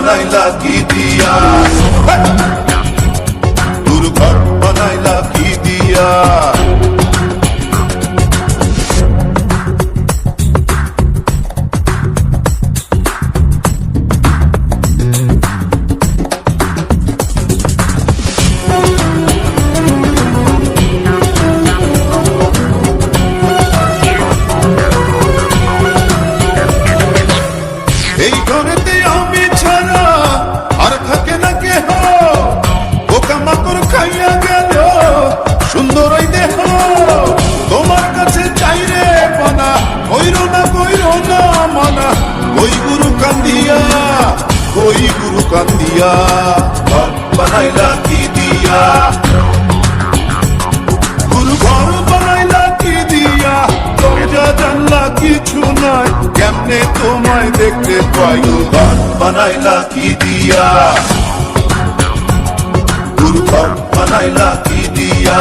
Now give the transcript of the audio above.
বানাইলা কি দিয়া, গুরু ঘর বানাইলা কি দিয়া। এই ঘরেতে আমি ছাড়া আর থাকে না কেহ, পোকামাকড় খাইয়া গেল সুন্দর ওই দেহ। তোমার কাছে চাই রে পানা, কইর না মানা, ওই গুরু কান্দিয়া, ওই গুরু কান্দিয়া। ঘর বানাইলা কি দিয়া, গুরু ঘর বানাইলা কি দিয়া। দরজা জানলা কিছু নাই, কেমনে তোমায় দেখতে পাই। ঘর বানাইলা কি দিয়া, গুরু ঘর বানাইলা কি দিয়া।